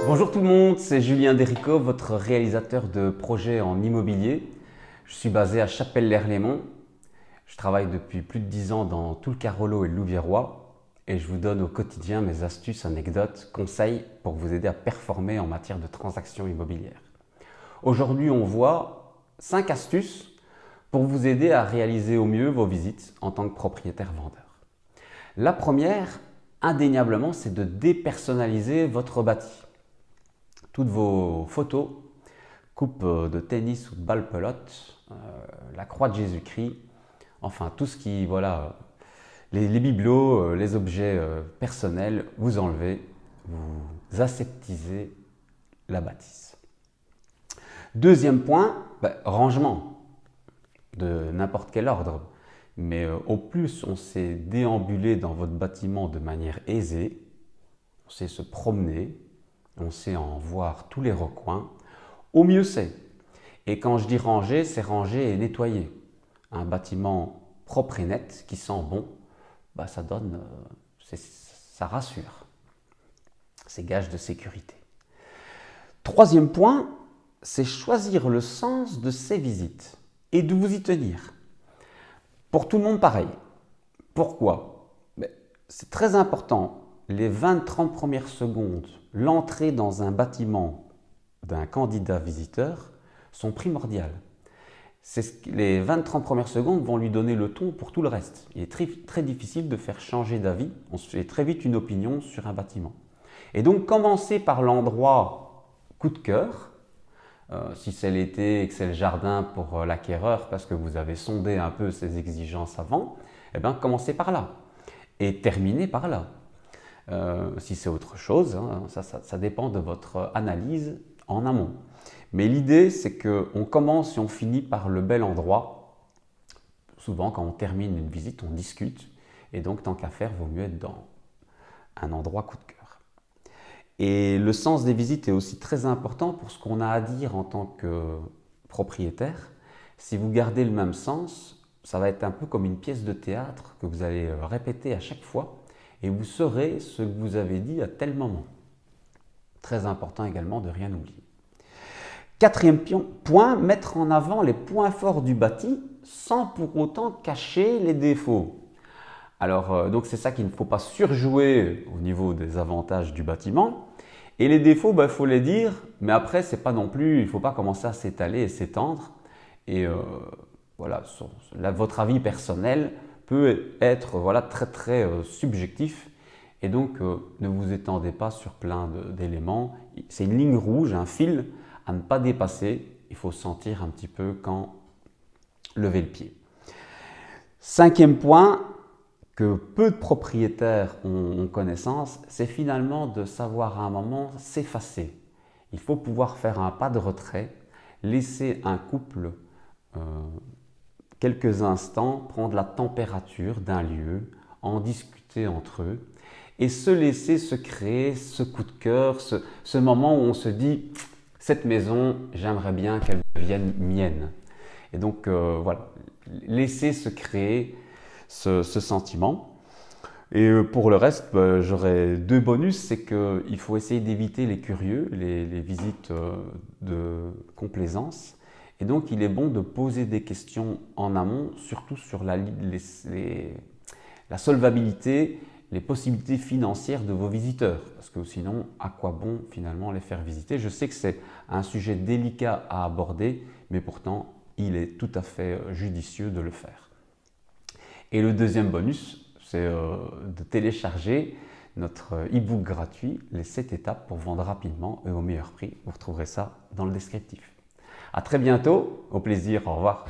Bonjour tout le monde, c'est Julien Derico, votre réalisateur de projets en immobilier. Je suis basé à Chapelle-l'Erlémont. Je travaille depuis plus de 10 ans dans tout le Carolo et le Louviérois et je vous donne au quotidien mes astuces, anecdotes, conseils pour vous aider à performer en matière de transactions immobilières. Aujourd'hui, on voit 5 astuces pour vous aider à réaliser au mieux vos visites en tant que propriétaire-vendeur. La première, indéniablement, c'est de dépersonnaliser votre bâti. Toutes vos photos, coupe de tennis ou de balle pelote, la croix de Jésus-Christ, enfin tout ce qui, voilà, les bibelots, les objets personnels, vous enlevez, vous aseptisez la bâtisse. Deuxième point, rangement de n'importe quel ordre. Mais au plus on sait déambuler dans votre bâtiment de manière aisée, on sait se promener, on sait en voir tous les recoins, au mieux c'est. Et quand je dis ranger, c'est ranger et nettoyer. Un bâtiment propre et net qui sent bon, ça donne, ça rassure. C'est gage de sécurité. Troisième point, c'est choisir le sens de ces visites et de vous y tenir. Pour tout le monde pareil. Pourquoi? C'est très important. Les 20-30 premières secondes, l'entrée dans un bâtiment d'un candidat visiteur sont primordiales. Les 20-30 premières secondes vont lui donner le ton pour tout le reste. Il est très difficile de faire changer d'avis. On se fait très vite une opinion sur un bâtiment. Et donc, commencez par l'endroit coup de cœur. Si c'est l'été et que c'est le jardin pour l'acquéreur parce que vous avez sondé un peu ses exigences avant, commencez par là et terminez par là. Si c'est autre chose, ça dépend de votre analyse en amont. Mais l'idée, c'est qu'on commence et on finit par le bel endroit. Souvent, quand on termine une visite, on discute. Et donc, tant qu'à faire, il vaut mieux être dans un endroit coup de cœur. Et le sens des visites est aussi très important pour ce qu'on a à dire en tant que propriétaire. Si vous gardez le même sens, ça va être un peu comme une pièce de théâtre que vous allez répéter à chaque fois et vous saurez ce que vous avez dit à tel moment. Très important également de rien oublier. Quatrième point, mettre en avant les points forts du bâti sans pour autant cacher les défauts. Alors, donc c'est ça qu'il ne faut pas surjouer au niveau des avantages du bâtiment. Et les défauts, il faut les dire, mais après, c'est pas non plus, il ne faut pas commencer à s'étaler et s'étendre. Et voilà, votre avis personnel peut être très très subjectif. Et donc, ne vous étendez pas sur plein d'éléments. C'est une ligne rouge, un fil à ne pas dépasser. Il faut sentir un petit peu quand lever le pied. Cinquième point, que peu de propriétaires ont connaissance, c'est finalement de savoir à un moment s'effacer. Il faut pouvoir faire un pas de retrait, laisser un couple quelques instants prendre la température d'un lieu, en discuter entre eux et se laisser se créer ce coup de cœur, ce moment où on se dit « cette maison, j'aimerais bien qu'elle devienne mienne ». Et donc voilà, laisser se créer ce sentiment. Et pour le reste, j'aurais deux bonus, c'est qu'il faut essayer d'éviter les curieux, les visites de complaisance. Et donc, il est bon de poser des questions en amont, surtout sur la solvabilité, les possibilités financières de vos visiteurs. Parce que sinon, à quoi bon finalement les faire visiter? Je sais que c'est un sujet délicat à aborder, mais pourtant, il est tout à fait judicieux de le faire. Et le deuxième bonus, c'est de télécharger notre e-book gratuit, les 7 étapes pour vendre rapidement et au meilleur prix. Vous retrouverez ça dans le descriptif. À très bientôt, au plaisir, au revoir.